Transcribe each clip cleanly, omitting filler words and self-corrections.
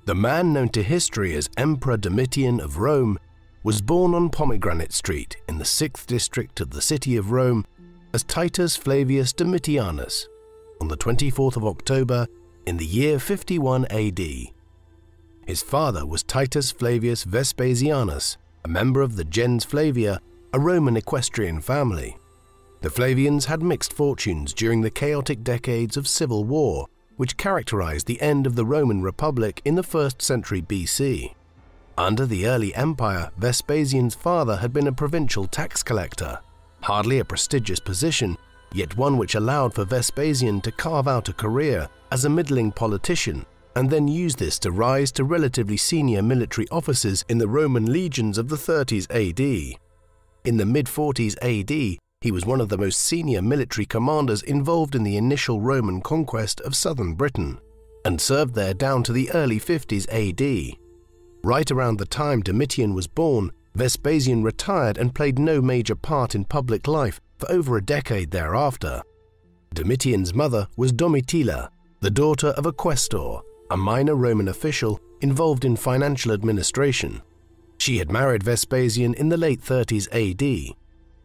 The man known to history as Emperor Domitian of Rome was born on Pomegranate Street in the 6th district of the city of Rome as Titus Flavius Domitianus on the 24th of October in the year 51 AD. His father was Titus Flavius Vespasianus, a member of the gens Flavia, a Roman equestrian family. The Flavians had mixed fortunes during the chaotic decades of civil war, which characterized the end of the Roman Republic in the 1st century BC. Under the early empire, Vespasian's father had been a provincial tax collector, hardly a prestigious position, yet one which allowed for Vespasian to carve out a career as a middling politician and then use this to rise to relatively senior military offices in the Roman legions of the 30s AD. In the mid-40s AD, he was one of the most senior military commanders involved in the initial Roman conquest of southern Britain, and served there down to the early 50s AD. Right around the time Domitian was born, Vespasian retired and played no major part in public life for over a decade thereafter. Domitian's mother was Domitilla, the daughter of a quaestor, a minor Roman official involved in financial administration. She had married Vespasian in the late 30s AD.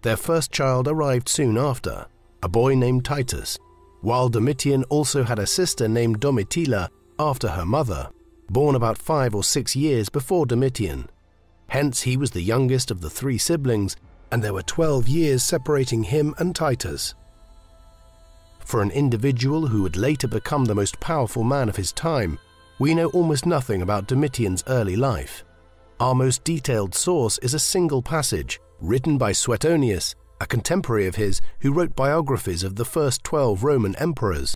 Their first child arrived soon after, a boy named Titus, while Domitian also had a sister named Domitilla after her mother, born about 5 or 6 years before Domitian. Hence he was the youngest of the 3 siblings, and there were 12 years separating him and Titus. For an individual who would later become the most powerful man of his time, we know almost nothing about Domitian's early life. Our most detailed source is a single passage written by Suetonius, a contemporary of his who wrote biographies of the first 12 Roman emperors.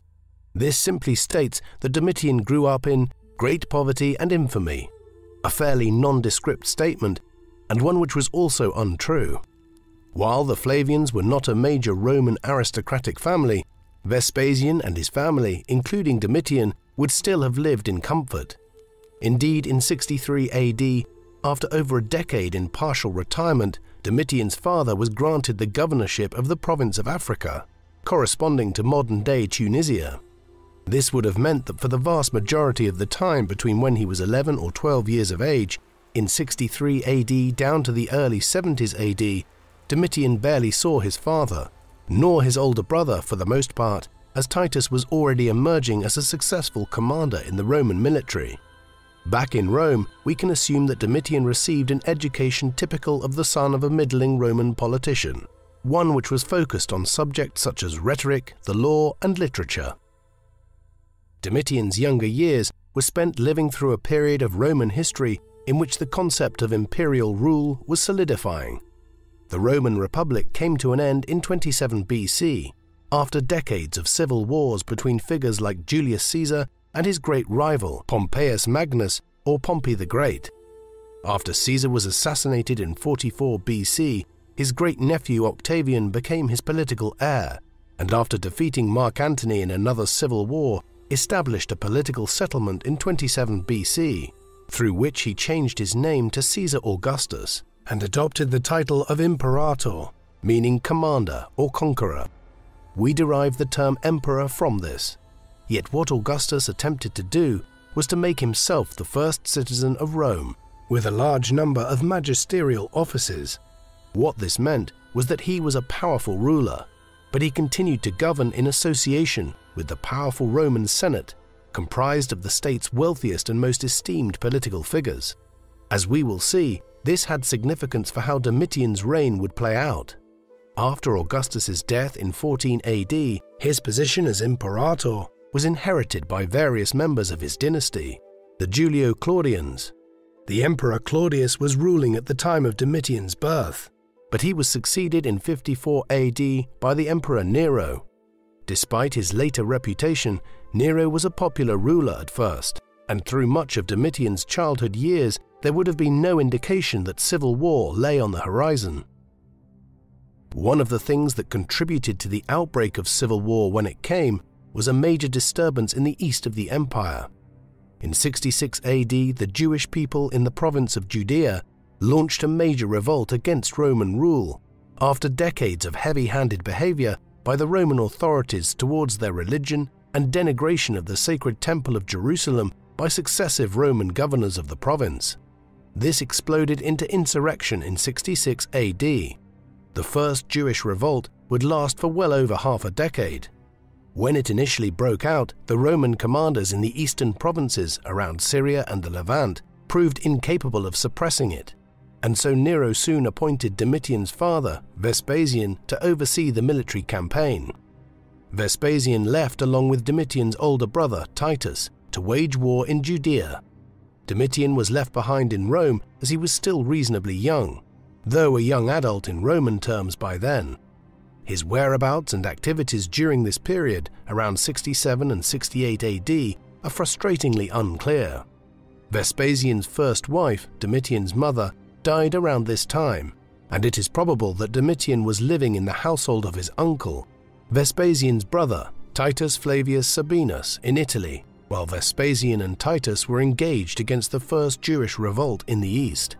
This simply states that Domitian grew up in great poverty and infamy, a fairly nondescript statement, and one which was also untrue. While the Flavians were not a major Roman aristocratic family, Vespasian and his family, including Domitian, would still have lived in comfort. Indeed, in 63 AD, after over a decade in partial retirement, Domitian's father was granted the governorship of the province of Africa, corresponding to modern-day Tunisia. This would have meant that for the vast majority of the time between when he was 11 or 12 years of age, in 63 AD down to the early 70s AD, Domitian barely saw his father, nor his older brother for the most part, as Titus was already emerging as a successful commander in the Roman military. Back in Rome, we can assume that Domitian received an education typical of the son of a middling Roman politician, one which was focused on subjects such as rhetoric, the law, and literature. Domitian's younger years were spent living through a period of Roman history in which the concept of imperial rule was solidifying. The Roman Republic came to an end in 27 BC, after decades of civil wars between figures like Julius Caesar and his great rival Pompeius Magnus or Pompey the Great. After Caesar was assassinated in 44 BC, his great-nephew Octavian became his political heir, and after defeating Mark Antony in another civil war, established a political settlement in 27 BC, through which he changed his name to Caesar Augustus and adopted the title of Imperator, meaning commander or conqueror. We derive the term emperor from this. Yet what Augustus attempted to do was to make himself the first citizen of Rome, with a large number of magisterial offices. What this meant was that he was a powerful ruler, but he continued to govern in association with the powerful Roman Senate, comprised of the state's wealthiest and most esteemed political figures. As we will see, this had significance for how Domitian's reign would play out. After Augustus's death in 14 AD, his position as Imperator was inherited by various members of his dynasty, the Julio-Claudians. The Emperor Claudius was ruling at the time of Domitian's birth, but he was succeeded in 54 AD by the Emperor Nero. Despite his later reputation, Nero was a popular ruler at first, and through much of Domitian's childhood years, there would have been no indication that civil war lay on the horizon. One of the things that contributed to the outbreak of civil war when it came was a major disturbance in the east of the empire. In 66 AD, the Jewish people in the province of Judea launched a major revolt against Roman rule, after decades of heavy-handed behavior by the Roman authorities towards their religion and denigration of the sacred temple of Jerusalem by successive Roman governors of the province. This exploded into insurrection in 66 AD. The first Jewish revolt would last for well over half a decade. When it initially broke out, the Roman commanders in the eastern provinces around Syria and the Levant proved incapable of suppressing it, and so Nero soon appointed Domitian's father, Vespasian, to oversee the military campaign. Vespasian left along with Domitian's older brother, Titus, to wage war in Judea. Domitian was left behind in Rome as he was still reasonably young, though a young adult in Roman terms by then. His whereabouts and activities during this period, around 67 and 68 AD, are frustratingly unclear. Vespasian's first wife, Domitian's mother, died around this time, and it is probable that Domitian was living in the household of his uncle, Vespasian's brother, Titus Flavius Sabinus, in Italy, while Vespasian and Titus were engaged against the first Jewish revolt in the east.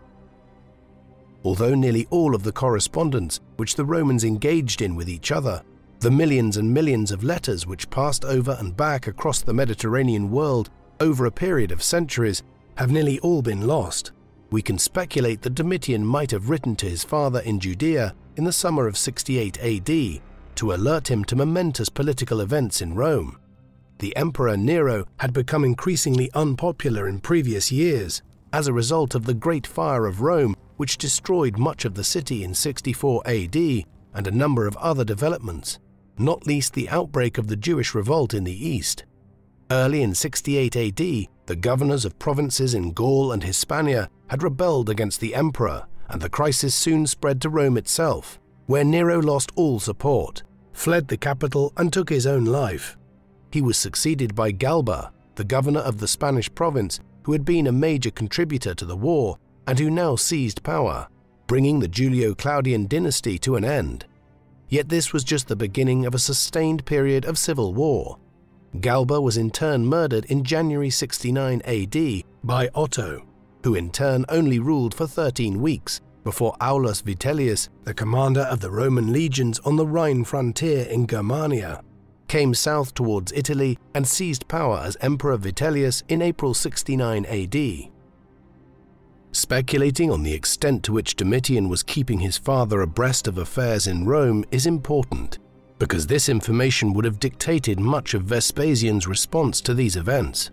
Although nearly all of the correspondence which the Romans engaged in with each other, the millions and millions of letters which passed over and back across the Mediterranean world over a period of centuries, have nearly all been lost, we can speculate that Domitian might have written to his father in Judea in the summer of 68 AD to alert him to momentous political events in Rome. The Emperor Nero had become increasingly unpopular in previous years as a result of the Great Fire of Rome, which destroyed much of the city in 64 AD, and a number of other developments, not least the outbreak of the Jewish revolt in the east. Early in 68 AD, the governors of provinces in Gaul and Hispania had rebelled against the emperor, and the crisis soon spread to Rome itself, where Nero lost all support, fled the capital and took his own life. He was succeeded by Galba, the governor of the Spanish province, who had been a major contributor to the war and who now seized power, bringing the Julio-Claudian dynasty to an end. Yet this was just the beginning of a sustained period of civil war. Galba was in turn murdered in January 69 AD by Otto, who in turn only ruled for 13 weeks before Aulus Vitellius, the commander of the Roman legions on the Rhine frontier in Germania, came south towards Italy and seized power as Emperor Vitellius in April 69 AD. Speculating on the extent to which Domitian was keeping his father abreast of affairs in Rome is important, because this information would have dictated much of Vespasian's response to these events.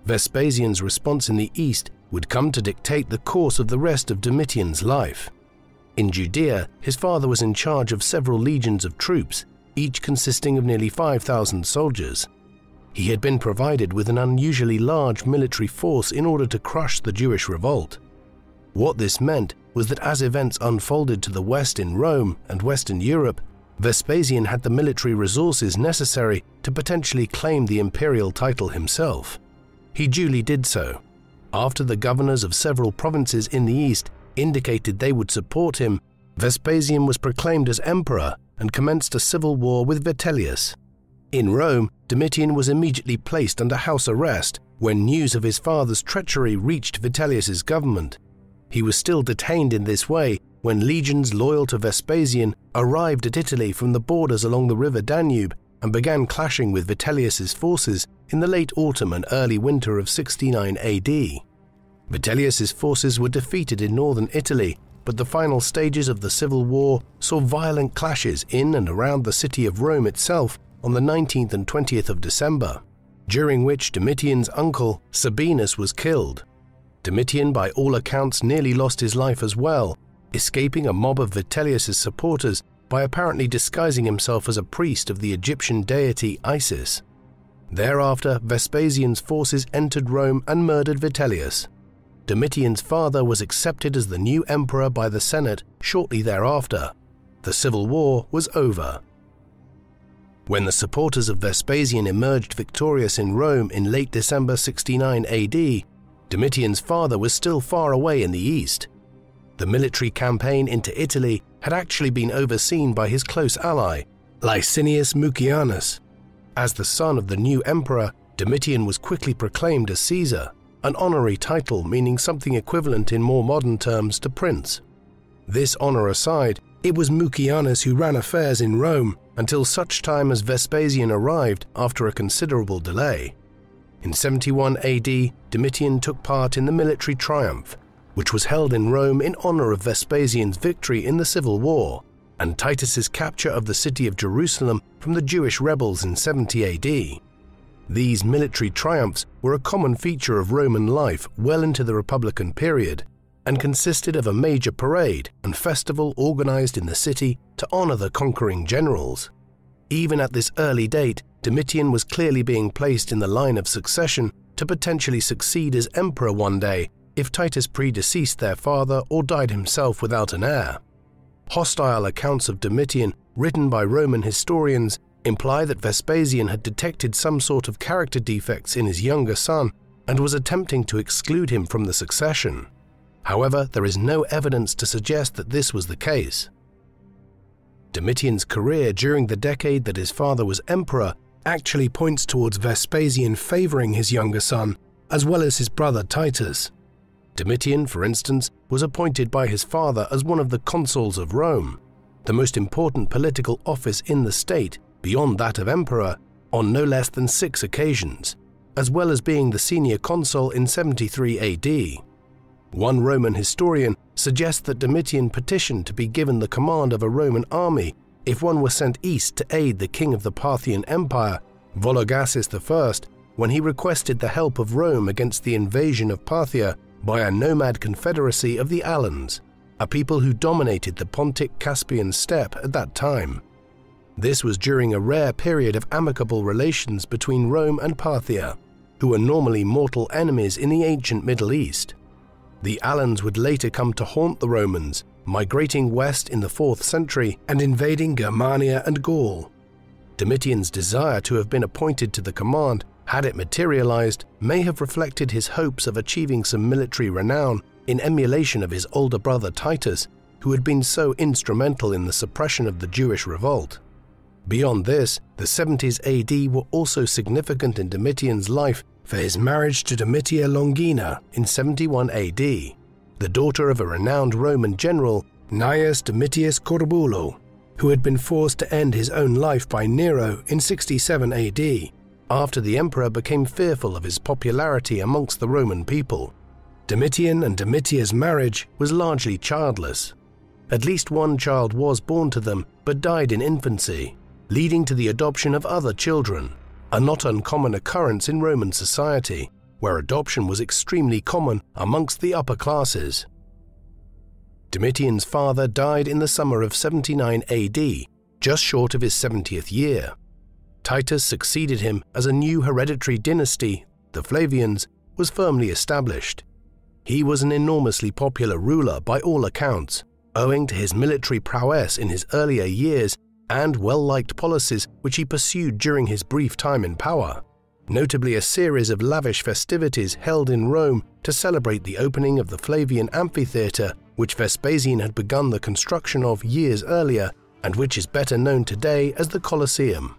Vespasian's response in the east would come to dictate the course of the rest of Domitian's life. In Judea, his father was in charge of several legions of troops, each consisting of nearly 5,000 soldiers. He had been provided with an unusually large military force in order to crush the Jewish revolt. What this meant was that as events unfolded to the west in Rome and Western Europe, Vespasian had the military resources necessary to potentially claim the imperial title himself. He duly did so. After the governors of several provinces in the east indicated they would support him, Vespasian was proclaimed as emperor and commenced a civil war with Vitellius. In Rome, Domitian was immediately placed under house arrest when news of his father's treachery reached Vitellius's government. He was still detained in this way when legions loyal to Vespasian arrived at Italy from the borders along the river Danube and began clashing with Vitellius's forces in the late autumn and early winter of 69 AD. Vitellius's forces were defeated in northern Italy, but the final stages of the civil war saw violent clashes in and around the city of Rome itself on the 19th and 20th of December, during which Domitian's uncle Sabinus was killed. Domitian, by all accounts, nearly lost his life as well, escaping a mob of Vitellius's supporters by apparently disguising himself as a priest of the Egyptian deity Isis. Thereafter, Vespasian's forces entered Rome and murdered Vitellius. Domitian's father was accepted as the new emperor by the Senate shortly thereafter. The civil war was over. When the supporters of Vespasian emerged victorious in Rome in late December 69 AD, Domitian's father was still far away in the east. The military campaign into Italy had actually been overseen by his close ally, Licinius Mucianus. As the son of the new emperor, Domitian was quickly proclaimed as Caesar, an honorary title meaning something equivalent in more modern terms to prince. This honor aside, it was Mucianus who ran affairs in Rome until such time as Vespasian arrived after a considerable delay. In 71 AD, Domitian took part in the military triumph, which was held in Rome in honor of Vespasian's victory in the Civil War, and Titus's capture of the city of Jerusalem from the Jewish rebels in 70 AD. These military triumphs were a common feature of Roman life well into the Republican period, and consisted of a major parade and festival organized in the city to honor the conquering generals. Even at this early date, Domitian was clearly being placed in the line of succession to potentially succeed as emperor one day if Titus predeceased their father or died himself without an heir. Hostile accounts of Domitian, written by Roman historians, imply that Vespasian had detected some sort of character defects in his younger son and was attempting to exclude him from the succession. However, there is no evidence to suggest that this was the case. Domitian's career during the decade that his father was emperor actually points towards Vespasian favoring his younger son, as well as his brother Titus. Domitian, for instance, was appointed by his father as one of the consuls of Rome, the most important political office in the state, beyond that of emperor, on no less than 6 occasions, as well as being the senior consul in 73 AD. One Roman historian suggests that Domitian petitioned to be given the command of a Roman army if one were sent east to aid the king of the Parthian Empire, Vologases I, when he requested the help of Rome against the invasion of Parthia by a nomad confederacy of the Alans, a people who dominated the Pontic-Caspian steppe at that time. This was during a rare period of amicable relations between Rome and Parthia, who were normally mortal enemies in the ancient Middle East. The Alans would later come to haunt the Romans, migrating west in the 4th century and invading Germania and Gaul. Domitian's desire to have been appointed to the command, had it materialized, may have reflected his hopes of achieving some military renown in emulation of his older brother Titus, who had been so instrumental in the suppression of the Jewish revolt. Beyond this, the 70s AD were also significant in Domitian's life for his marriage to Domitia Longina in 71 AD, the daughter of a renowned Roman general, Gnaeus Domitius Corbulo, who had been forced to end his own life by Nero in 67 AD, after the emperor became fearful of his popularity amongst the Roman people. Domitian and Domitia's marriage was largely childless. At least one child was born to them, but died in infancy, leading to the adoption of other children, a not uncommon occurrence in Roman society, where adoption was extremely common amongst the upper classes. Domitian's father died in the summer of 79 AD, just short of his 70th year. Titus succeeded him as a new hereditary dynasty, the Flavians, was firmly established. He was an enormously popular ruler by all accounts, owing to his military prowess in his earlier years and well-liked policies which he pursued during his brief time in power, notably a series of lavish festivities held in Rome to celebrate the opening of the Flavian amphitheatre, which Vespasian had begun the construction of years earlier and which is better known today as the Colosseum.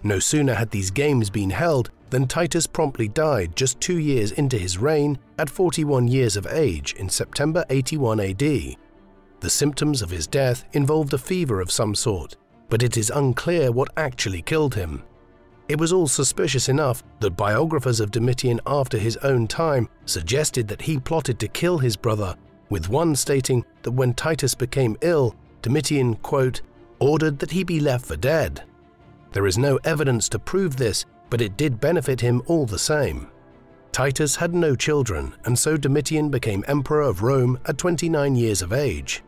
No sooner had these games been held than Titus promptly died just 2 years into his reign at 41 years of age in September 81 AD. The symptoms of his death involved a fever of some sort, but it is unclear what actually killed him. It was all suspicious enough that biographers of Domitian after his own time suggested that he plotted to kill his brother, with one stating that when Titus became ill, Domitian, quote, ordered that he be left for dead. There is no evidence to prove this, but it did benefit him all the same. Titus had no children, and so Domitian became emperor of Rome at 29 years of age.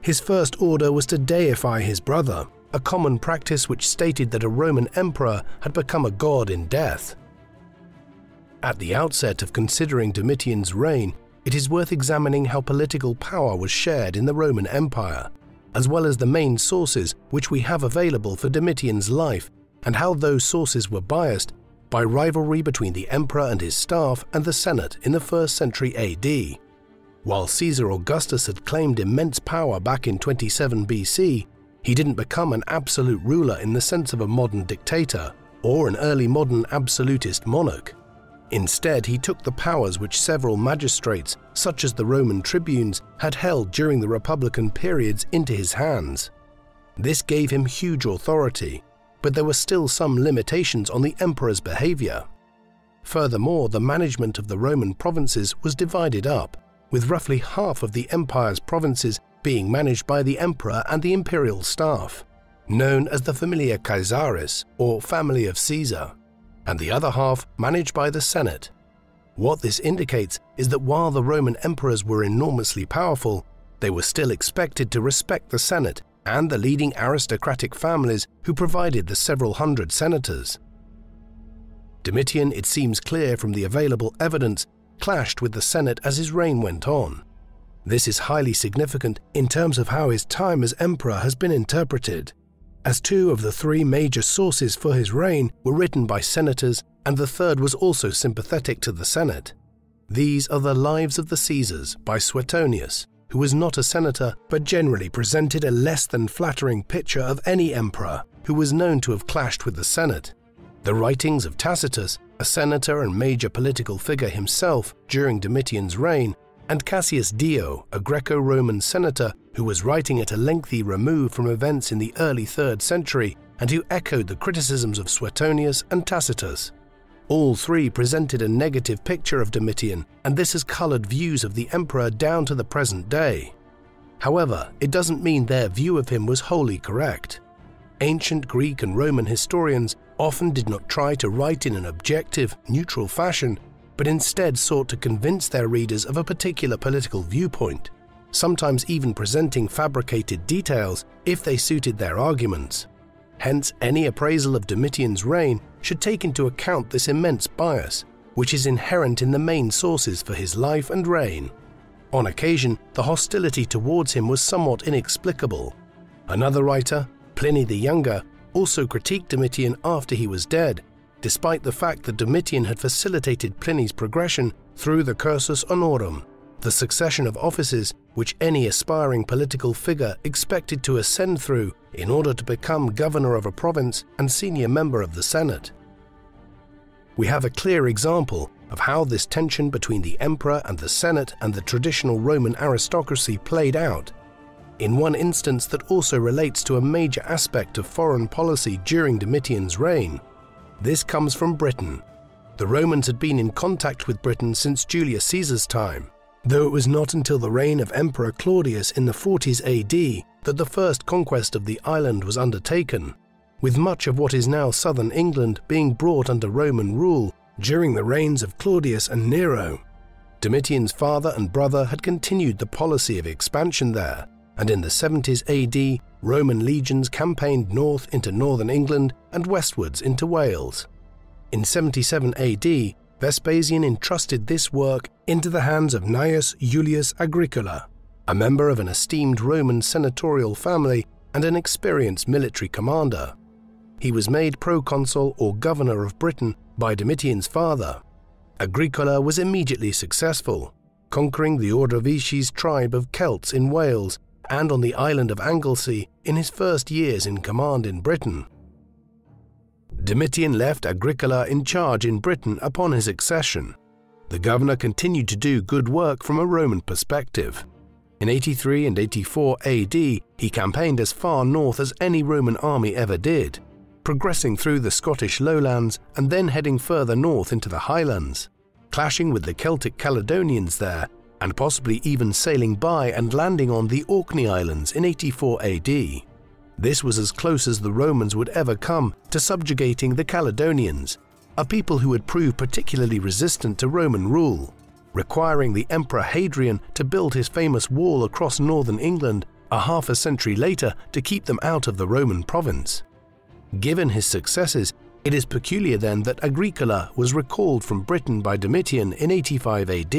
His first order was to deify his brother, a common practice which stated that a Roman emperor had become a god in death. At the outset of considering Domitian's reign, it is worth examining how political power was shared in the Roman Empire, as well as the main sources which we have available for Domitian's life, and how those sources were biased by rivalry between the emperor and his staff and the Senate in the 1st century AD. While Caesar Augustus had claimed immense power back in 27 BC, he didn't become an absolute ruler in the sense of a modern dictator or an early modern absolutist monarch. Instead, he took the powers which several magistrates, such as the Roman tribunes, had held during the Republican periods into his hands. This gave him huge authority, but there were still some limitations on the emperor's behavior. Furthermore, the management of the Roman provinces was divided up, with roughly half of the empire's provinces being managed by the emperor and the imperial staff, known as the Familia Caesaris, or family of Caesar, and the other half managed by the Senate. What this indicates is that while the Roman emperors were enormously powerful, they were still expected to respect the Senate and the leading aristocratic families who provided the several hundred senators. Domitian, it seems clear from the available evidence, clashed with the Senate as his reign went on. This is highly significant in terms of how his time as emperor has been interpreted, as 2 of the 3 major sources for his reign were written by senators and the third was also sympathetic to the Senate. These are the Lives of the Caesars by Suetonius, who was not a senator but generally presented a less than flattering picture of any emperor who was known to have clashed with the Senate. The writings of Tacitus, a senator and major political figure himself during Domitian's reign, and Cassius Dio, a Greco-Roman senator who was writing at a lengthy remove from events in the early 3rd century and who echoed the criticisms of Suetonius and Tacitus. All 3 presented a negative picture of Domitian, and this has colored views of the emperor down to the present day. However, it doesn't mean their view of him was wholly correct. Ancient Greek and Roman historians often did not try to write in an objective, neutral fashion, but instead sought to convince their readers of a particular political viewpoint, sometimes even presenting fabricated details if they suited their arguments. Hence, any appraisal of Domitian's reign should take into account this immense bias, which is inherent in the main sources for his life and reign. On occasion, the hostility towards him was somewhat inexplicable. Another writer, Pliny the Younger, also critiqued Domitian after he was dead, despite the fact that Domitian had facilitated Pliny's progression through the cursus honorum, the succession of offices which any aspiring political figure expected to ascend through in order to become governor of a province and senior member of the Senate. We have a clear example of how this tension between the emperor and the Senate and the traditional Roman aristocracy played out, in one instance that also relates to a major aspect of foreign policy during Domitian's reign. This comes from Britain. The Romans had been in contact with Britain since Julius Caesar's time, though it was not until the reign of Emperor Claudius in the 40s AD that the first conquest of the island was undertaken, with much of what is now southern England being brought under Roman rule during the reigns of Claudius and Nero. Domitian's father and brother had continued the policy of expansion there, and in the 70s AD, Roman legions campaigned north into northern England and westwards into Wales. In 77 AD, Vespasian entrusted this work into the hands of Gnaeus Julius Agricola, a member of an esteemed Roman senatorial family and an experienced military commander. He was made proconsul or governor of Britain by Domitian's father. Agricola was immediately successful, conquering the Ordovici's tribe of Celts in Wales and on the island of Anglesey in his first years in command in Britain. Domitian left Agricola in charge in Britain upon his accession. The governor continued to do good work from a Roman perspective. In 83 and 84 AD, he campaigned as far north as any Roman army ever did, progressing through the Scottish lowlands and then heading further north into the Highlands, clashing with the Celtic Caledonians there, and possibly even sailing by and landing on the Orkney Islands in 84 AD. This was as close as the Romans would ever come to subjugating the Caledonians, a people who had proved particularly resistant to Roman rule, requiring the Emperor Hadrian to build his famous wall across northern England a half a century later to keep them out of the Roman province. Given his successes, it is peculiar then that Agricola was recalled from Britain by Domitian in 85 AD.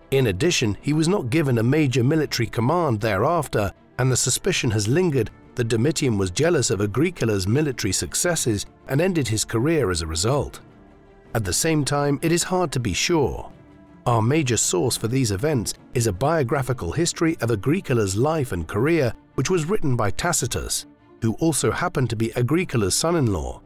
In addition, he was not given a major military command thereafter, and the suspicion has lingered that Domitian was jealous of Agricola's military successes and ended his career as a result. At the same time, it is hard to be sure. Our major source for these events is a biographical history of Agricola's life and career, which was written by Tacitus, who also happened to be Agricola's son-in-law.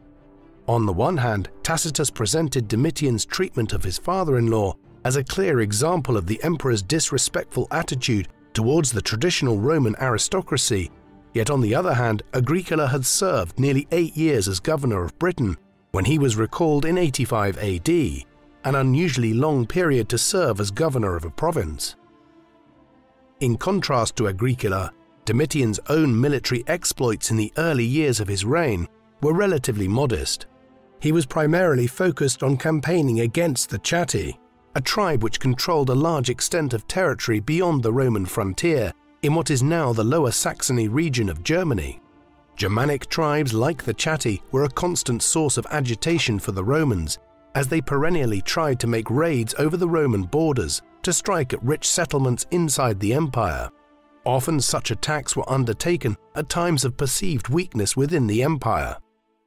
On the one hand, Tacitus presented Domitian's treatment of his father-in-law as a clear example of the emperor's disrespectful attitude towards the traditional Roman aristocracy, yet on the other hand, Agricola had served nearly 8 years as governor of Britain when he was recalled in 85 AD, an unusually long period to serve as governor of a province. In contrast to Agricola, Domitian's own military exploits in the early years of his reign were relatively modest. He was primarily focused on campaigning against the Chatti, a tribe which controlled a large extent of territory beyond the Roman frontier in what is now the Lower Saxony region of Germany. Germanic tribes like the Chatti were a constant source of agitation for the Romans, as they perennially tried to make raids over the Roman borders to strike at rich settlements inside the empire. Often such attacks were undertaken at times of perceived weakness within the empire.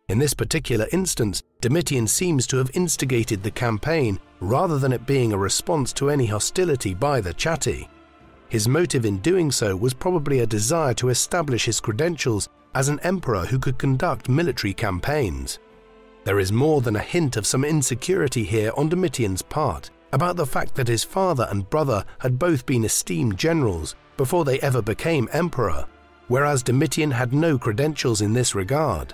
In this particular instance, Domitian seems to have instigated the campaign rather than it being a response to any hostility by the Chatti. His motive in doing so was probably a desire to establish his credentials as an emperor who could conduct military campaigns. There is more than a hint of some insecurity here on Domitian's part about the fact that his father and brother had both been esteemed generals before they ever became emperor, whereas Domitian had no credentials in this regard.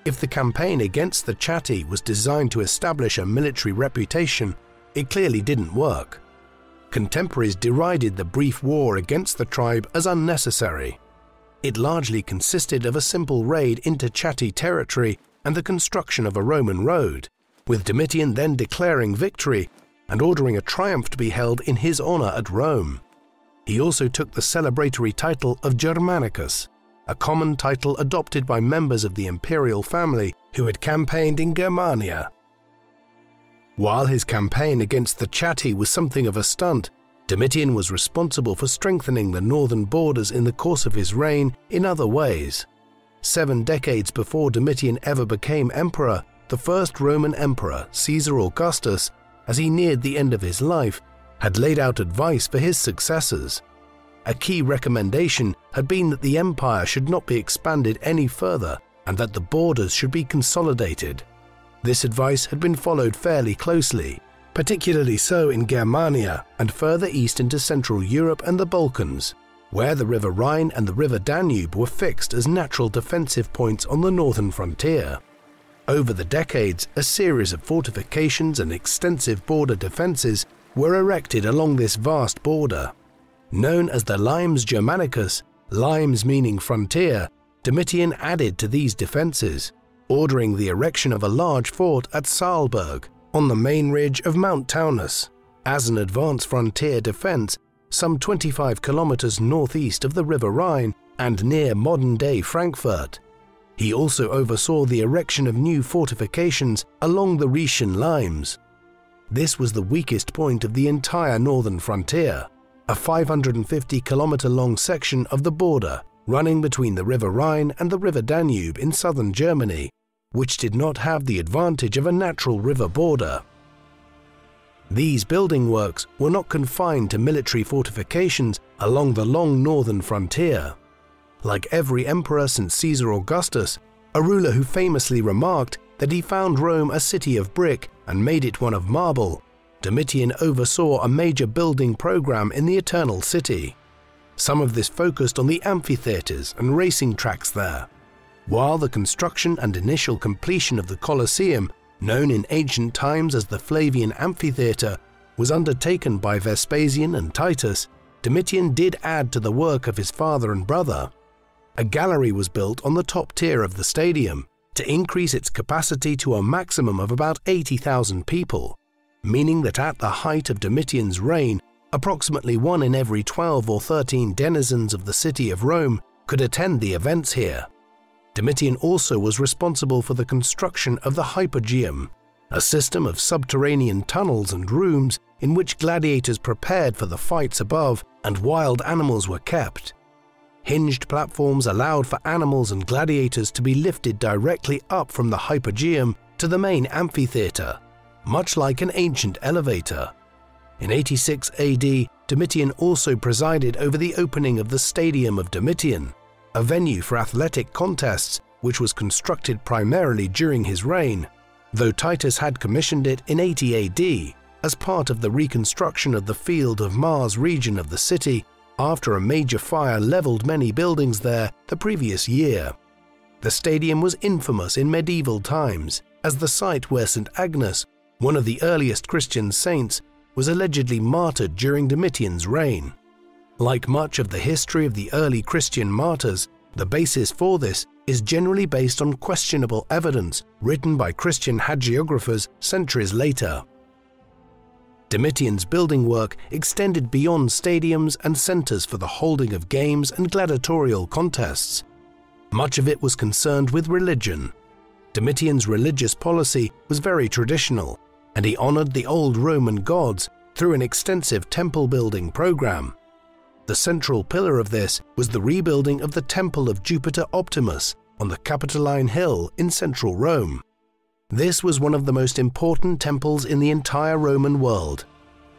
If the campaign against the Chatti was designed to establish a military reputation, it clearly didn't work. Contemporaries derided the brief war against the tribe as unnecessary. It largely consisted of a simple raid into Chatti territory and the construction of a Roman road, with Domitian then declaring victory and ordering a triumph to be held in his honor at Rome. He also took the celebratory title of Germanicus, a common title adopted by members of the imperial family who had campaigned in Germania. While his campaign against the Chatti was something of a stunt, Domitian was responsible for strengthening the northern borders in the course of his reign in other ways. 7 decades before Domitian ever became emperor, the first Roman emperor, Caesar Augustus, as he neared the end of his life, had laid out advice for his successors. A key recommendation had been that the empire should not be expanded any further and that the borders should be consolidated. This advice had been followed fairly closely, particularly so in Germania and further east into Central Europe and the Balkans, where the River Rhine and the River Danube were fixed as natural defensive points on the northern frontier. Over the decades, a series of fortifications and extensive border defenses were erected along this vast border. Known as the Limes Germanicus, limes meaning frontier, Domitian added to these defenses, ordering the erection of a large fort at Saalburg on the main ridge of Mount Taunus as an advanced frontier defense some 25 kilometers northeast of the River Rhine and near modern-day Frankfurt. He also oversaw the erection of new fortifications along the Rhetian limes. This was the weakest point of the entire northern frontier, a 550-kilometer-long section of the border running between the River Rhine and the River Danube in southern Germany, which did not have the advantage of a natural river border. These building works were not confined to military fortifications along the long northern frontier. Like every emperor since Caesar Augustus, a ruler who famously remarked that he found Rome a city of brick and made it one of marble, Domitian oversaw a major building program in the Eternal City. Some of this focused on the amphitheaters and racing tracks there, while the construction and initial completion of the Colosseum, known in ancient times as the Flavian Amphitheatre, was undertaken by Vespasian and Titus. Domitian did add to the work of his father and brother. A gallery was built on the top tier of the stadium to increase its capacity to a maximum of about 80,000 people, meaning that at the height of Domitian's reign, approximately 1 in every 12 or 13 denizens of the city of Rome could attend the events here. Domitian also was responsible for the construction of the Hypogeum, a system of subterranean tunnels and rooms in which gladiators prepared for the fights above and wild animals were kept. Hinged platforms allowed for animals and gladiators to be lifted directly up from the Hypogeum to the main amphitheatre, much like an ancient elevator. In 86 AD, Domitian also presided over the opening of the Stadium of Domitian, a venue for athletic contests which was constructed primarily during his reign, though Titus had commissioned it in 80 AD as part of the reconstruction of the Field of Mars region of the city after a major fire leveled many buildings there the previous year. The stadium was infamous in medieval times as the site where St. Agnes, one of the earliest Christian saints, was allegedly martyred during Domitian's reign. Like much of the history of the early Christian martyrs, the basis for this is generally based on questionable evidence written by Christian hagiographers centuries later. Domitian's building work extended beyond stadiums and centers for the holding of games and gladiatorial contests. Much of it was concerned with religion. Domitian's religious policy was very traditional, and he honored the old Roman gods through an extensive temple-building program. The central pillar of this was the rebuilding of the Temple of Jupiter Optimus on the Capitoline Hill in central Rome. This was one of the most important temples in the entire Roman world.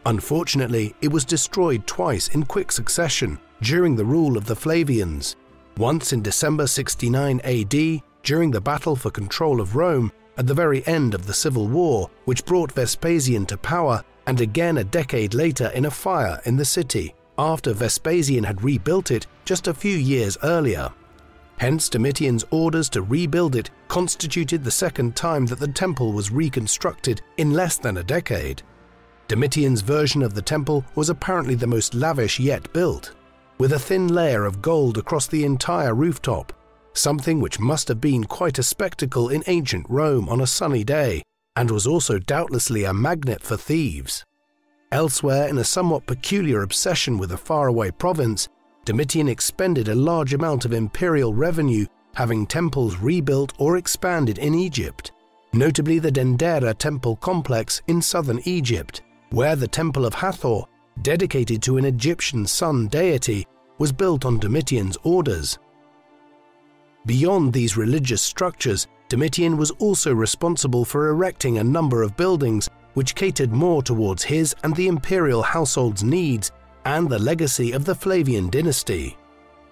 Unfortunately, it was destroyed twice in quick succession during the rule of the Flavians, once in December 69 AD during the battle for control of Rome at the very end of the Civil War, which brought Vespasian to power, and again a decade later in a fire in the city, after Vespasian had rebuilt it just a few years earlier. Hence, Domitian's orders to rebuild it constituted the second time that the temple was reconstructed in less than a decade. Domitian's version of the temple was apparently the most lavish yet built, with a thin layer of gold across the entire rooftop, something which must have been quite a spectacle in ancient Rome on a sunny day, and was also doubtlessly a magnet for thieves. Elsewhere, in a somewhat peculiar obsession with a faraway province, Domitian expended a large amount of imperial revenue having temples rebuilt or expanded in Egypt, notably the Dendera temple complex in southern Egypt, where the Temple of Hathor, dedicated to an Egyptian sun deity, was built on Domitian's orders. Beyond these religious structures, Domitian was also responsible for erecting a number of buildings which catered more towards his and the imperial household's needs and the legacy of the Flavian dynasty.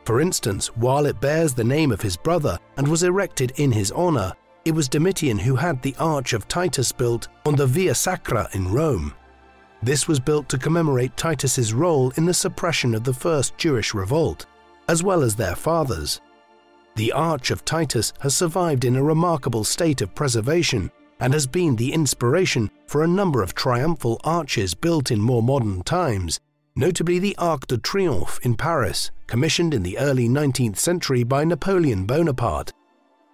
For instance, while it bears the name of his brother and was erected in his honor, it was Domitian who had the Arch of Titus built on the Via Sacra in Rome. This was built to commemorate Titus's role in the suppression of the first Jewish revolt, as well as their fathers. The Arch of Titus has survived in a remarkable state of preservation and has been the inspiration for a number of triumphal arches built in more modern times, notably the Arc de Triomphe in Paris, commissioned in the early 19th century by Napoleon Bonaparte.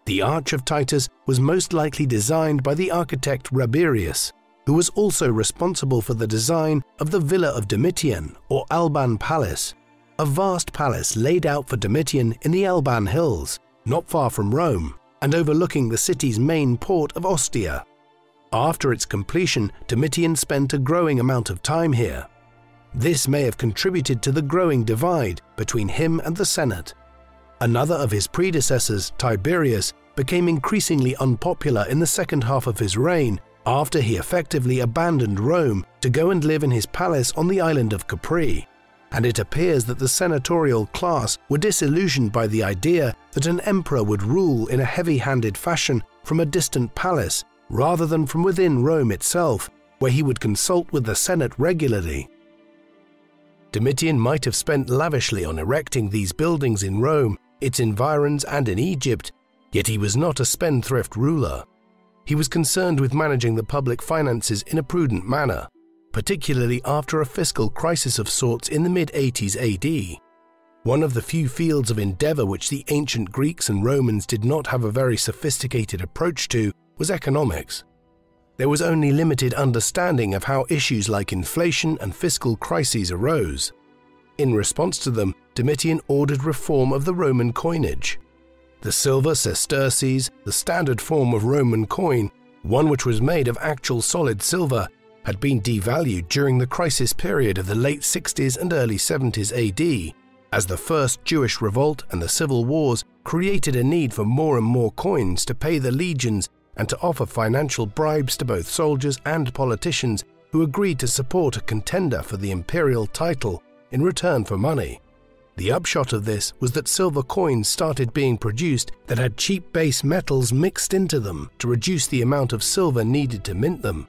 The Arch of Titus was most likely designed by the architect Rabirius, who was also responsible for the design of the Villa of Domitian, or Alban Palace, a vast palace laid out for Domitian in the Alban Hills, not far from Rome, and overlooking the city's main port of Ostia. After its completion, Domitian spent a growing amount of time here. This may have contributed to the growing divide between him and the Senate. Another of his predecessors, Tiberius, became increasingly unpopular in the second half of his reign after he effectively abandoned Rome to go and live in his palace on the island of Capri, and it appears that the senatorial class were disillusioned by the idea that an emperor would rule in a heavy-handed fashion from a distant palace rather than from within Rome itself, where he would consult with the Senate regularly. Domitian might have spent lavishly on erecting these buildings in Rome, its environs, and in Egypt, yet he was not a spendthrift ruler. He was concerned with managing the public finances in a prudent manner, particularly after a fiscal crisis of sorts in the mid-80s AD. One of the few fields of endeavor which the ancient Greeks and Romans did not have a very sophisticated approach to was economics. There was only limited understanding of how issues like inflation and fiscal crises arose. In response to them, Domitian ordered reform of the Roman coinage. The silver sesterces, the standard form of Roman coin, one which was made of actual solid silver, had been devalued during the crisis period of the late 60s and early 70s AD, as the first Jewish revolt and the civil wars created a need for more and more coins to pay the legions and to offer financial bribes to both soldiers and politicians who agreed to support a contender for the imperial title in return for money. The upshot of this was that silver coins started being produced that had cheap base metals mixed into them to reduce the amount of silver needed to mint them.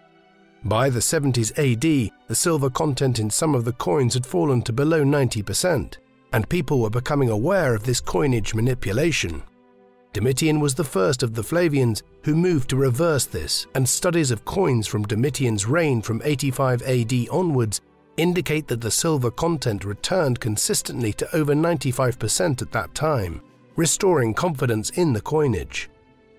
By the 70s AD, the silver content in some of the coins had fallen to below 90%, and people were becoming aware of this coinage manipulation. Domitian was the first of the Flavians who moved to reverse this, and studies of coins from Domitian's reign from 85 AD onwards indicate that the silver content returned consistently to over 95% at that time, restoring confidence in the coinage.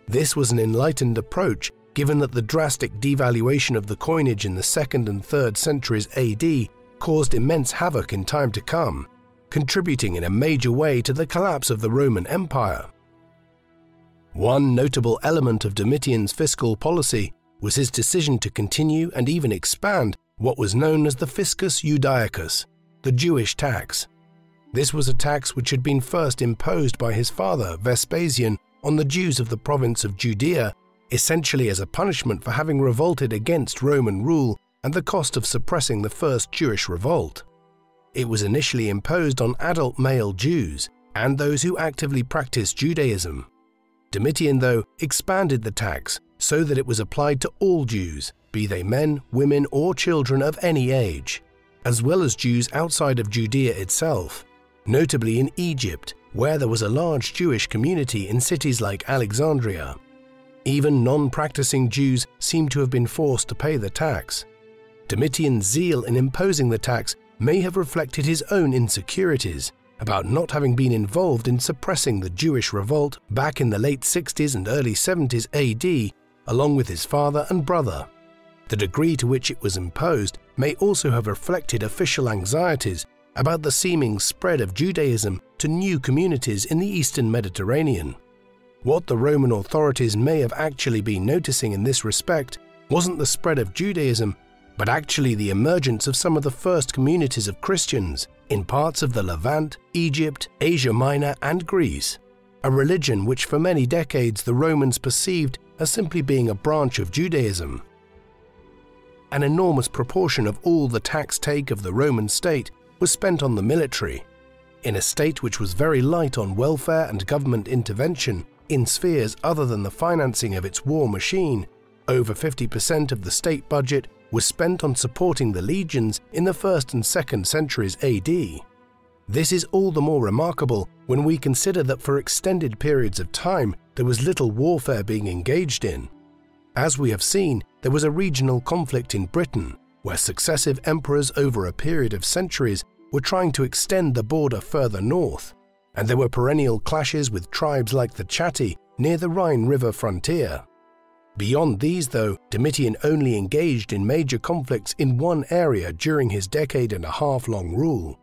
This was an enlightened approach, given that the drastic devaluation of the coinage in the 2nd and 3rd centuries AD caused immense havoc in time to come, contributing in a major way to the collapse of the Roman Empire. One notable element of Domitian's fiscal policy was his decision to continue and even expand what was known as the Fiscus Judaicus, the Jewish tax. This was a tax which had been first imposed by his father, Vespasian, on the Jews of the province of Judea, essentially as a punishment for having revolted against Roman rule and the cost of suppressing the first Jewish revolt. It was initially imposed on adult male Jews and those who actively practiced Judaism. Domitian, though, expanded the tax so that it was applied to all Jews, be they men, women, or children of any age, as well as Jews outside of Judea itself, notably in Egypt, where there was a large Jewish community in cities like Alexandria. Even non-practicing Jews seem to have been forced to pay the tax. Domitian's zeal in imposing the tax may have reflected his own insecurities about not having been involved in suppressing the Jewish revolt back in the late 60s and early 70s AD, along with his father and brother. The degree to which it was imposed may also have reflected official anxieties about the seeming spread of Judaism to new communities in the Eastern Mediterranean. What the Roman authorities may have actually been noticing in this respect wasn't the spread of Judaism, but actually the emergence of some of the first communities of Christians in parts of the Levant, Egypt, Asia Minor, and Greece, a religion which for many decades the Romans perceived as simply being a branch of Judaism. An enormous proportion of all the tax take of the Roman state was spent on the military. In a state which was very light on welfare and government intervention in spheres other than the financing of its war machine, over 50% of the state budget was spent on supporting the legions in the 1st and 2nd centuries AD. This is all the more remarkable when we consider that for extended periods of time there was little warfare being engaged in. As we have seen, there was a regional conflict in Britain, where successive emperors over a period of centuries were trying to extend the border further north, and there were perennial clashes with tribes like the Chatti near the Rhine River frontier. Beyond these, though, Domitian only engaged in major conflicts in one area during his decade-and-a-half-long rule.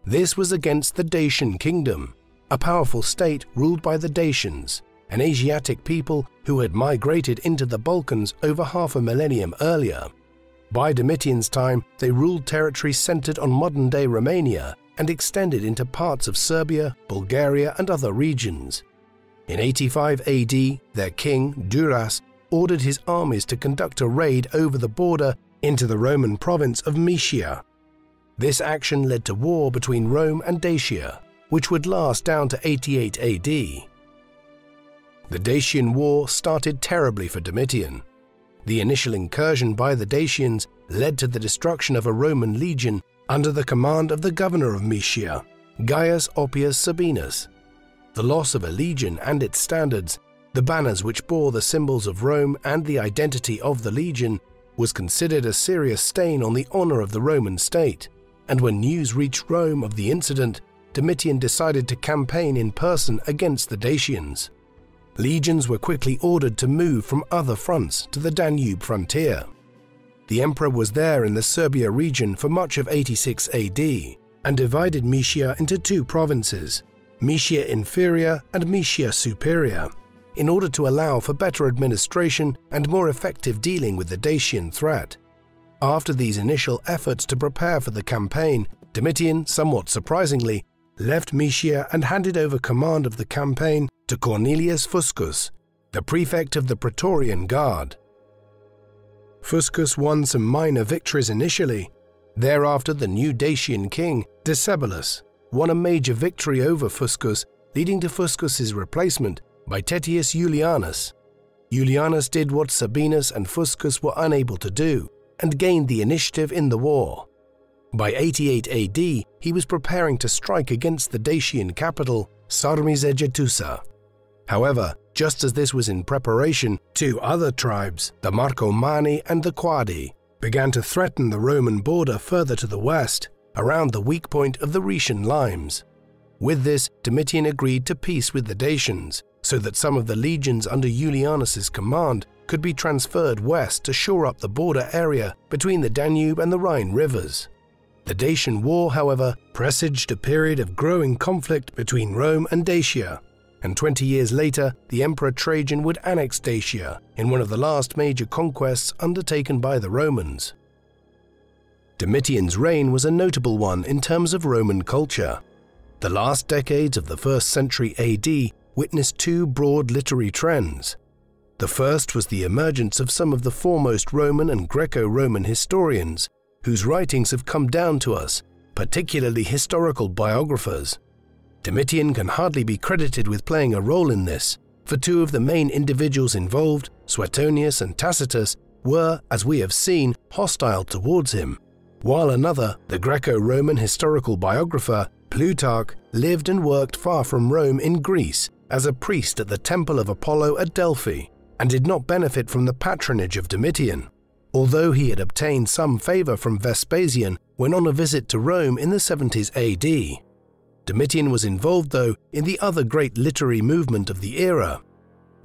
This was against the Dacian kingdom, a powerful state ruled by the Dacians, an Asiatic people who had migrated into the Balkans over half a millennium earlier. By Domitian's time, they ruled territories centered on modern-day Romania and extended into parts of Serbia, Bulgaria, and other regions. In 85 AD, their king, Duras, ordered his armies to conduct a raid over the border into the Roman province of Mysia. This action led to war between Rome and Dacia, which would last down to 88 AD. The Dacian War started terribly for Domitian. The initial incursion by the Dacians led to the destruction of a Roman legion under the command of the governor of Mysia, Gaius Oppius Sabinus. The loss of a legion and its standards, the banners which bore the symbols of Rome and the identity of the legion, was considered a serious stain on the honor of the Roman state, and when news reached Rome of the incident, Domitian decided to campaign in person against the Dacians. Legions were quickly ordered to move from other fronts to the Danube frontier. The emperor was there in the Serbia region for much of 86 AD and divided Mysia into two provinces, Mysia Inferior and Mysia Superior, in order to allow for better administration and more effective dealing with the Dacian threat. After these initial efforts to prepare for the campaign, Domitian, somewhat surprisingly, left Mysia and handed over command of the campaign to Cornelius Fuscus, the prefect of the Praetorian Guard. Fuscus won some minor victories initially. Thereafter, the new Dacian king, Decebalus, won a major victory over Fuscus, leading to Fuscus's replacement by Tetius Julianus. Julianus did what Sabinus and Fuscus were unable to do, and gained the initiative in the war. By 88 AD, he was preparing to strike against the Dacian capital, Sarmizegetusa. However, just as this was in preparation, two other tribes, the Marcomanni and the Quadi, began to threaten the Roman border further to the west, around the weak point of the Rhaetian limes. With this, Domitian agreed to peace with the Dacians, so that some of the legions under Julianus's command could be transferred west to shore up the border area between the Danube and the Rhine rivers. The Dacian War, however, presaged a period of growing conflict between Rome and Dacia, and 20 years later, the Emperor Trajan would annex Dacia in one of the last major conquests undertaken by the Romans. Domitian's reign was a notable one in terms of Roman culture. The last decades of the 1st century AD witnessed two broad literary trends. The first was the emergence of some of the foremost Roman and Greco-Roman historians, whose writings have come down to us, particularly historical biographers. Domitian can hardly be credited with playing a role in this, for two of the main individuals involved, Suetonius and Tacitus, were, as we have seen, hostile towards him, while another, the Greco-Roman historical biographer, Plutarch, lived and worked far from Rome in Greece as a priest at the Temple of Apollo at Delphi, and did not benefit from the patronage of Domitian, although he had obtained some favor from Vespasian when on a visit to Rome in the 70s AD. Domitian was involved, though, in the other great literary movement of the era.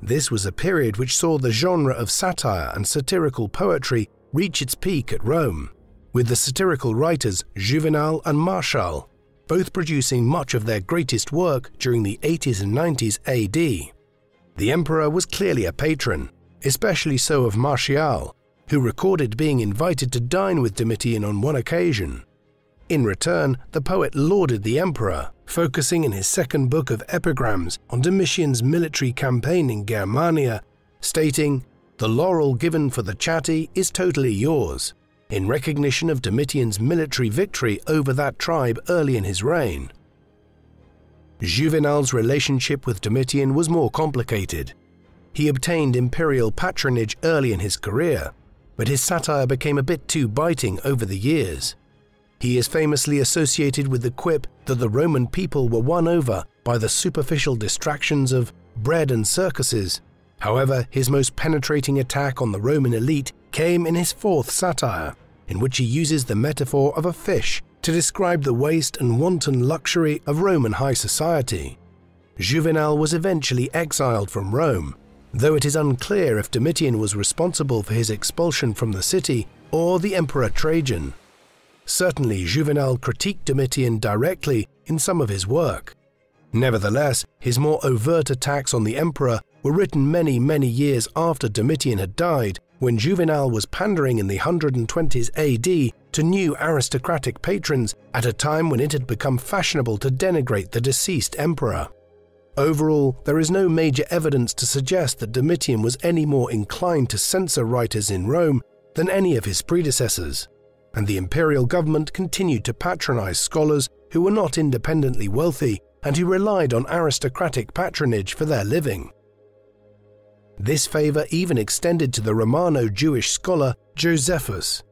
This was a period which saw the genre of satire and satirical poetry reach its peak at Rome, with the satirical writers Juvenal and Martial both producing much of their greatest work during the 80s and 90s AD. The emperor was clearly a patron, especially so of Martial, who recorded being invited to dine with Domitian on one occasion. In return, the poet lauded the emperor, focusing in his second book of epigrams on Domitian's military campaign in Germania, stating, "The laurel given for the chatty is totally yours," in recognition of Domitian's military victory over that tribe early in his reign. Juvenal's relationship with Domitian was more complicated. He obtained imperial patronage early in his career, but his satire became a bit too biting over the years. He is famously associated with the quip that the Roman people were won over by the superficial distractions of bread and circuses. However, his most penetrating attack on the Roman elite came in his fourth satire, in which he uses the metaphor of a fish to describe the waste and wanton luxury of Roman high society. Juvenal was eventually exiled from Rome, though it is unclear if Domitian was responsible for his expulsion from the city or the Emperor Trajan. Certainly, Juvenal critiqued Domitian directly in some of his work. Nevertheless, his more overt attacks on the emperor were written many years after Domitian had died, when Juvenal was pandering in the 120s AD to new aristocratic patrons at a time when it had become fashionable to denigrate the deceased emperor. Overall, there is no major evidence to suggest that Domitian was any more inclined to censor writers in Rome than any of his predecessors, and the imperial government continued to patronize scholars who were not independently wealthy and who relied on aristocratic patronage for their living. This favor even extended to the Romano-Jewish scholar Josephus.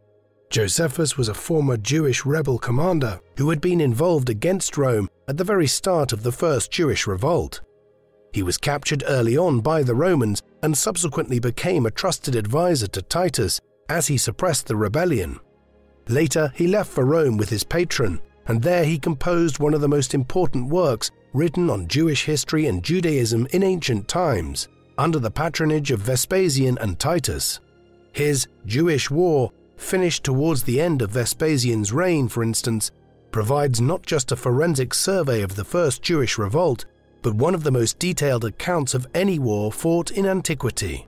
Josephus was a former Jewish rebel commander who had been involved against Rome at the very start of the First Jewish Revolt. He was captured early on by the Romans and subsequently became a trusted advisor to Titus as he suppressed the rebellion. Later, he left for Rome with his patron, and there he composed one of the most important works written on Jewish history and Judaism in ancient times, under the patronage of Vespasian and Titus. His Jewish War, finished towards the end of Vespasian's reign, for instance, provides not just a forensic survey of the First Jewish Revolt, but one of the most detailed accounts of any war fought in antiquity.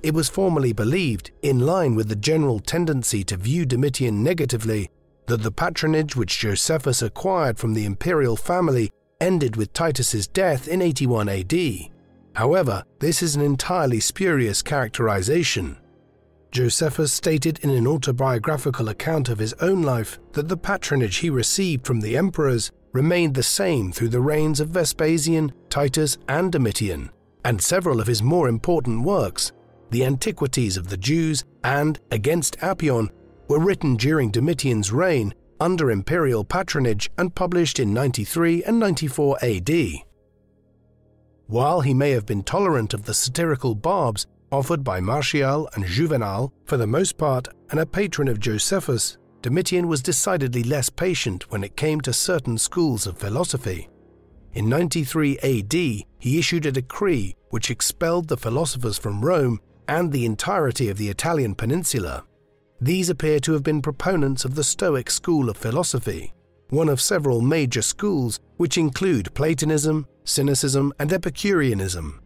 It was formerly believed, in line with the general tendency to view Domitian negatively, that the patronage which Josephus acquired from the imperial family ended with Titus's death in 81 AD. However, this is an entirely spurious characterization. Josephus stated in an autobiographical account of his own life that the patronage he received from the emperors remained the same through the reigns of Vespasian, Titus, and Domitian, and several of his more important works, the Antiquities of the Jews and Against Appian, were written during Domitian's reign under imperial patronage and published in 93 and 94 AD. While he may have been tolerant of the satirical barbs offered by Martial and Juvenal for the most part, and a patron of Josephus, Domitian was decidedly less patient when it came to certain schools of philosophy. In 93 AD, he issued a decree which expelled the philosophers from Rome and the entirety of the Italian peninsula. These appear to have been proponents of the Stoic school of philosophy, one of several major schools which include Platonism, Cynicism, and Epicureanism.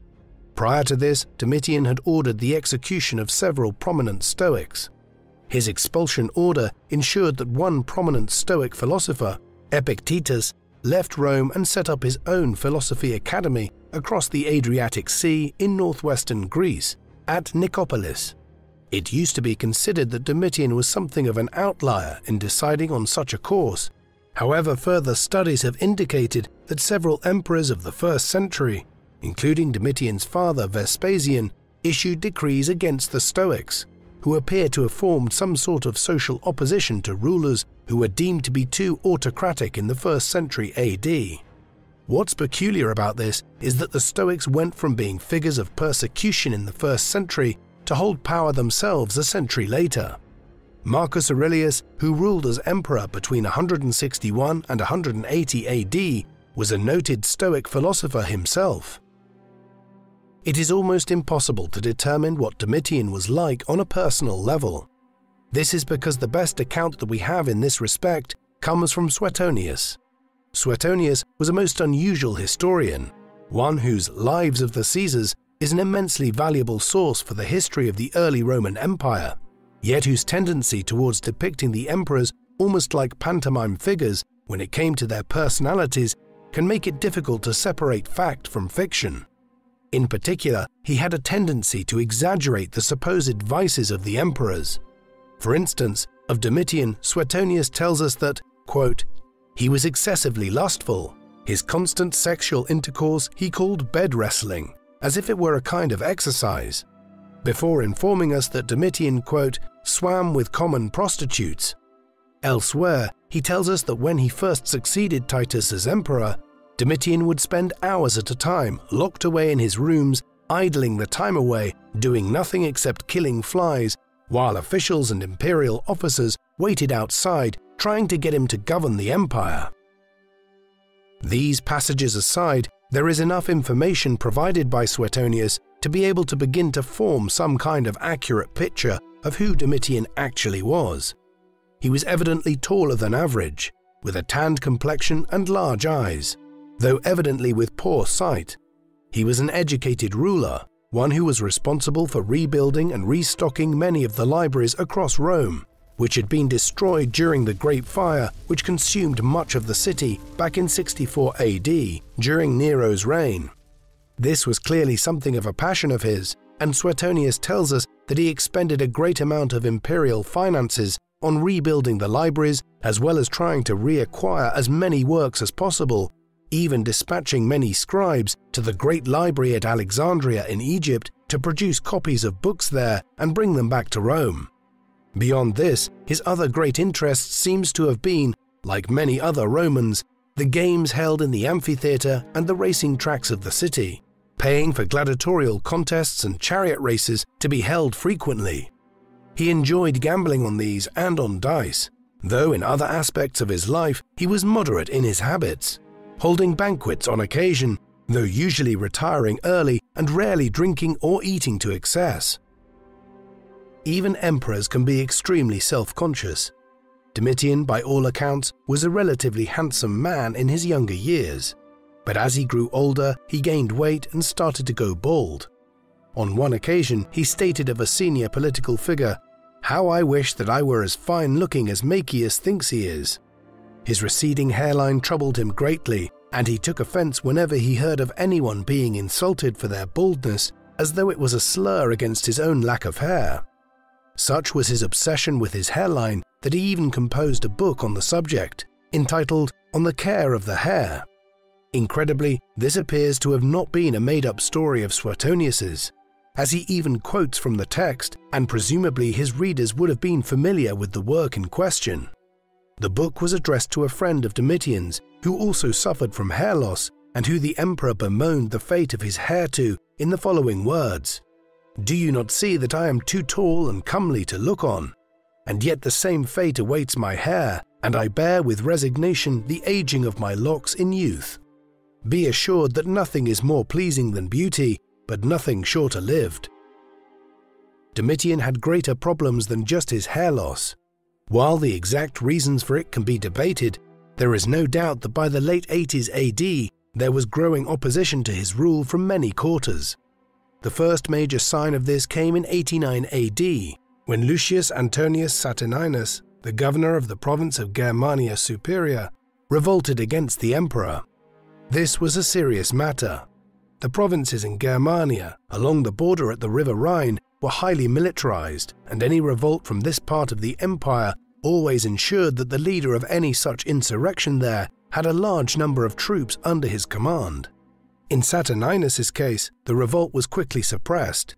Prior to this, Domitian had ordered the execution of several prominent Stoics. His expulsion order ensured that one prominent Stoic philosopher, Epictetus, left Rome and set up his own philosophy academy across the Adriatic Sea in northwestern Greece, at Nicopolis. It used to be considered that Domitian was something of an outlier in deciding on such a course. However, further studies have indicated that several emperors of the 1st century, including Domitian's father Vespasian, issued decrees against the Stoics, who appear to have formed some sort of social opposition to rulers who were deemed to be too autocratic in the 1st century AD. What's peculiar about this is that the Stoics went from being figures of persecution in the 1st century to hold power themselves a century later. Marcus Aurelius, who ruled as emperor between 161 and 180 AD, was a noted Stoic philosopher himself. It is almost impossible to determine what Domitian was like on a personal level. This is because the best account that we have in this respect comes from Suetonius. Suetonius was a most unusual historian, one whose Lives of the Caesars is an immensely valuable source for the history of the early Roman Empire, yet whose tendency towards depicting the emperors almost like pantomime figures when it came to their personalities can make it difficult to separate fact from fiction. In particular, he had a tendency to exaggerate the supposed vices of the emperors. For instance, of Domitian, Suetonius tells us that, quote, "He was excessively lustful. His constant sexual intercourse he called bed wrestling, as if it were a kind of exercise," before informing us that Domitian, quote, "swam with common prostitutes." Elsewhere, he tells us that when he first succeeded Titus as emperor, Domitian would spend hours at a time locked away in his rooms, idling the time away, doing nothing except killing flies, while officials and imperial officers waited outside trying to get him to govern the empire. These passages aside, there is enough information provided by Suetonius to be able to begin to form some kind of accurate picture of who Domitian actually was. He was evidently taller than average, with a tanned complexion and large eyes, though evidently with poor sight. He was an educated ruler, one who was responsible for rebuilding and restocking many of the libraries across Rome, which had been destroyed during the Great Fire which consumed much of the city back in 64 AD during Nero's reign. This was clearly something of a passion of his, and Suetonius tells us that he expended a great amount of imperial finances on rebuilding the libraries as well as trying to reacquire as many works as possible, even dispatching many scribes to the great library at Alexandria in Egypt to produce copies of books there and bring them back to Rome. Beyond this, his other great interest seems to have been, like many other Romans, the games held in the amphitheatre and the racing tracks of the city, paying for gladiatorial contests and chariot races to be held frequently. He enjoyed gambling on these and on dice, though in other aspects of his life he was moderate in his habits, holding banquets on occasion, though usually retiring early and rarely drinking or eating to excess. Even emperors can be extremely self-conscious. Domitian, by all accounts, was a relatively handsome man in his younger years, but as he grew older, he gained weight and started to go bald. On one occasion, he stated of a senior political figure, "How I wish that I were as fine-looking as Machias thinks he is." His receding hairline troubled him greatly, and he took offense whenever he heard of anyone being insulted for their baldness, as though it was a slur against his own lack of hair. Such was his obsession with his hairline that he even composed a book on the subject, entitled On the Care of the Hair. Incredibly, this appears to have not been a made-up story of Suetonius's, as he even quotes from the text, and presumably his readers would have been familiar with the work in question. The book was addressed to a friend of Domitian's who also suffered from hair loss and who the emperor bemoaned the fate of his hair to in the following words: "Do you not see that I am too tall and comely to look on? And yet the same fate awaits my hair, and I bear with resignation the aging of my locks in youth. Be assured that nothing is more pleasing than beauty, but nothing shorter lived." Domitian had greater problems than just his hair loss. While the exact reasons for it can be debated, there is no doubt that by the late 80s AD, there was growing opposition to his rule from many quarters. The first major sign of this came in 89 AD, when Lucius Antonius Saturninus, the governor of the province of Germania Superior, revolted against the emperor. This was a serious matter. The provinces in Germania, along the border at the River Rhine, were highly militarized, and any revolt from this part of the empire always ensured that the leader of any such insurrection there had a large number of troops under his command. In Saturninus' case, the revolt was quickly suppressed.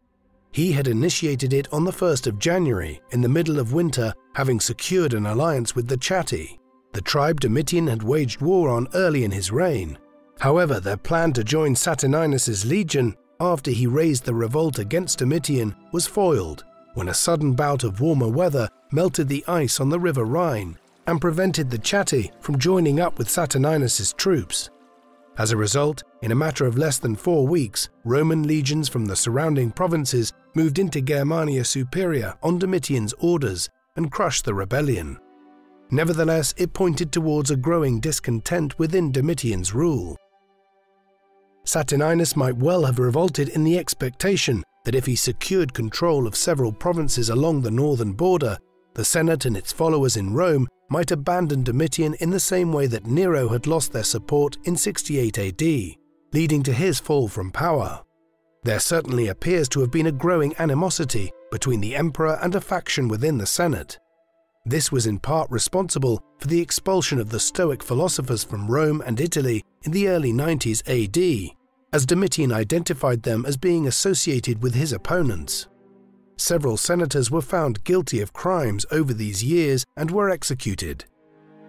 He had initiated it on the 1st of January, in the middle of winter, having secured an alliance with the Chatti, the tribe Domitian had waged war on early in his reign. However, their plan to join Saturninus' legion after he raised the revolt against Domitian was foiled when a sudden bout of warmer weather melted the ice on the River Rhine and prevented the Chatti from joining up with Saturninus' troops. As a result, in a matter of less than 4 weeks, Roman legions from the surrounding provinces moved into Germania Superior on Domitian's orders and crushed the rebellion. Nevertheless, it pointed towards a growing discontent within Domitian's rule. Saturninus might well have revolted in the expectation that if he secured control of several provinces along the northern border, the Senate and its followers in Rome might abandon Domitian in the same way that Nero had lost their support in 68 AD, leading to his fall from power. There certainly appears to have been a growing animosity between the emperor and a faction within the Senate. This was in part responsible for the expulsion of the Stoic philosophers from Rome and Italy in the early 90s AD, as Domitian identified them as being associated with his opponents. Several senators were found guilty of crimes over these years and were executed.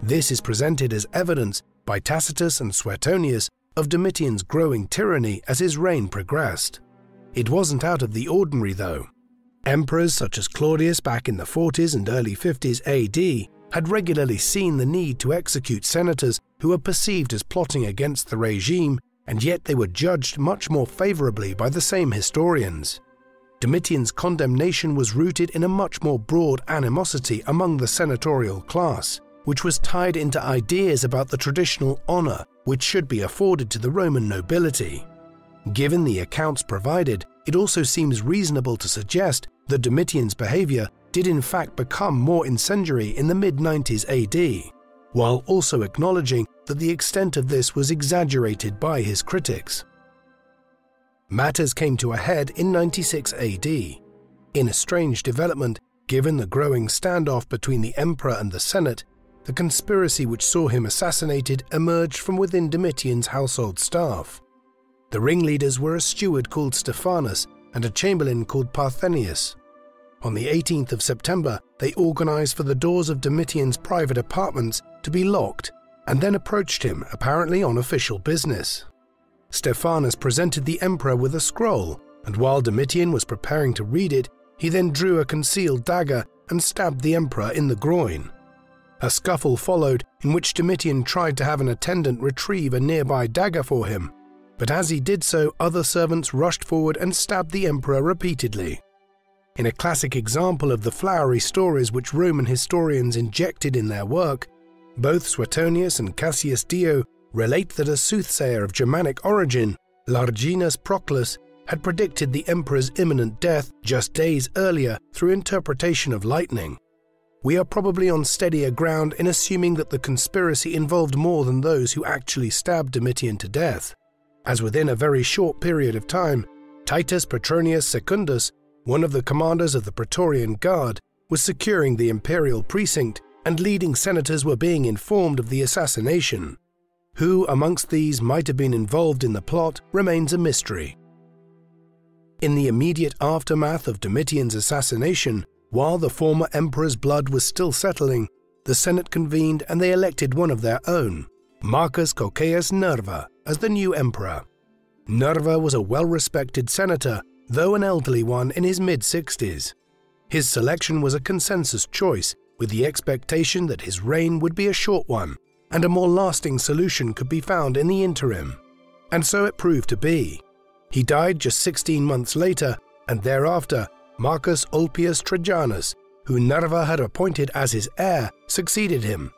This is presented as evidence by Tacitus and Suetonius of Domitian's growing tyranny as his reign progressed. It wasn't out of the ordinary, though. Emperors such as Claudius back in the 40s and early 50s AD had regularly seen the need to execute senators who were perceived as plotting against the regime, and yet they were judged much more favorably by the same historians. Domitian's condemnation was rooted in a much more broad animosity among the senatorial class, which was tied into ideas about the traditional honor which should be afforded to the Roman nobility. Given the accounts provided, it also seems reasonable to suggest that Domitian's behavior did in fact become more incendiary in the mid-90s AD, while also acknowledging that the extent of this was exaggerated by his critics. Matters came to a head in 96 AD. In a strange development, given the growing standoff between the emperor and the Senate, the conspiracy which saw him assassinated emerged from within Domitian's household staff. The ringleaders were a steward called Stephanus and a chamberlain called Parthenius. On the 18th of September, they organized for the doors of Domitian's private apartments to be locked and then approached him, apparently on official business. Stephanus presented the emperor with a scroll, and while Domitian was preparing to read it, he then drew a concealed dagger and stabbed the emperor in the groin. A scuffle followed in which Domitian tried to have an attendant retrieve a nearby dagger for him, but as he did so, other servants rushed forward and stabbed the emperor repeatedly. In a classic example of the flowery stories which Roman historians injected in their work, both Suetonius and Cassius Dio relate that a soothsayer of Germanic origin, Larginus Proclus, had predicted the emperor's imminent death just days earlier through interpretation of lightning. We are probably on steadier ground in assuming that the conspiracy involved more than those who actually stabbed Domitian to death, as within a very short period of time, Titus Petronius Secundus, one of the commanders of the Praetorian Guard, was securing the imperial precinct, and leading senators were being informed of the assassination. Who amongst these might have been involved in the plot remains a mystery. In the immediate aftermath of Domitian's assassination, while the former emperor's blood was still settling, the Senate convened and they elected one of their own, Marcus Cocceius Nerva as the new emperor. Nerva was a well-respected senator, though an elderly one in his mid-60s. His selection was a consensus choice, with the expectation that his reign would be a short one, and a more lasting solution could be found in the interim. And so it proved to be. He died just 16 months later, and thereafter Marcus Ulpius Trajanus, who Nerva had appointed as his heir, succeeded him.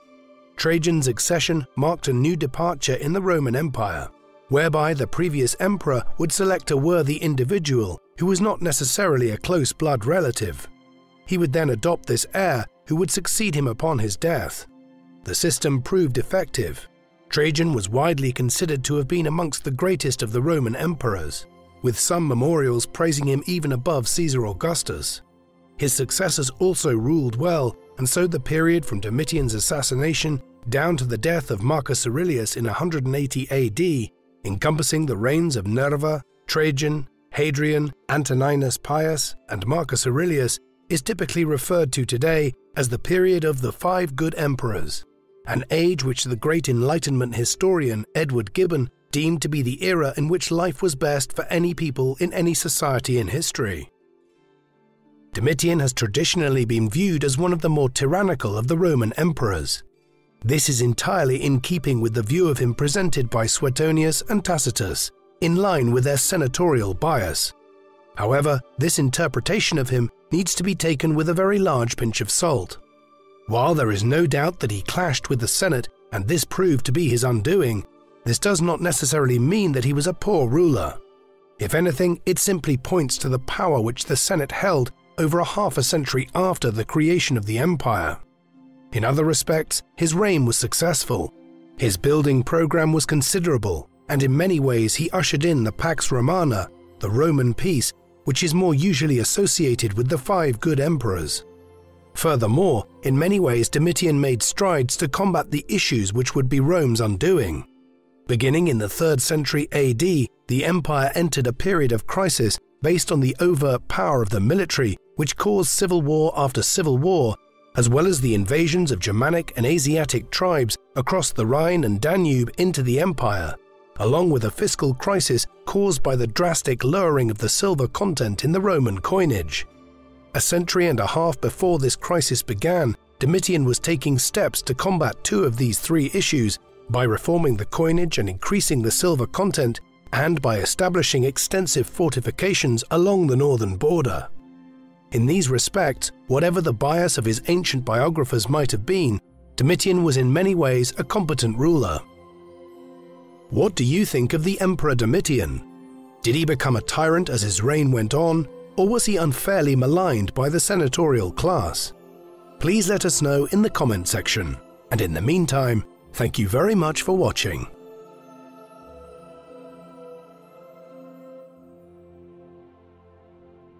Trajan's accession marked a new departure in the Roman Empire, whereby the previous emperor would select a worthy individual who was not necessarily a close blood relative. He would then adopt this heir who would succeed him upon his death. The system proved effective. Trajan was widely considered to have been amongst the greatest of the Roman emperors, with some memorials praising him even above Caesar Augustus. His successors also ruled well, and so the period from Domitian's assassination down to the death of Marcus Aurelius in 180 AD, encompassing the reigns of Nerva, Trajan, Hadrian, Antoninus Pius, and Marcus Aurelius, is typically referred to today as the period of the 5 good emperors, an age which the great Enlightenment historian Edward Gibbon deemed to be the era in which life was best for any people in any society in history. Domitian has traditionally been viewed as one of the more tyrannical of the Roman emperors. This is entirely in keeping with the view of him presented by Suetonius and Tacitus, in line with their senatorial bias. However, this interpretation of him needs to be taken with a very large pinch of salt. While there is no doubt that he clashed with the Senate and this proved to be his undoing, this does not necessarily mean that he was a poor ruler. If anything, it simply points to the power which the Senate held over a half a century after the creation of the empire. In other respects, his reign was successful. His building program was considerable, and in many ways he ushered in the Pax Romana, the Roman peace, which is more usually associated with the 5 good emperors. Furthermore, in many ways Domitian made strides to combat the issues which would be Rome's undoing. Beginning in the 3rd century AD, the empire entered a period of crisis based on the overt power of the military, which caused civil war after civil war, as well as the invasions of Germanic and Asiatic tribes across the Rhine and Danube into the empire, along with a fiscal crisis caused by the drastic lowering of the silver content in the Roman coinage. A century and a half before this crisis began, Domitian was taking steps to combat 2 of these 3 issues by reforming the coinage and increasing the silver content, and by establishing extensive fortifications along the northern border. In these respects, whatever the bias of his ancient biographers might have been, Domitian was in many ways a competent ruler. What do you think of the Emperor Domitian? Did he become a tyrant as his reign went on, or was he unfairly maligned by the senatorial class? Please let us know in the comment section, and in the meantime, thank you very much for watching.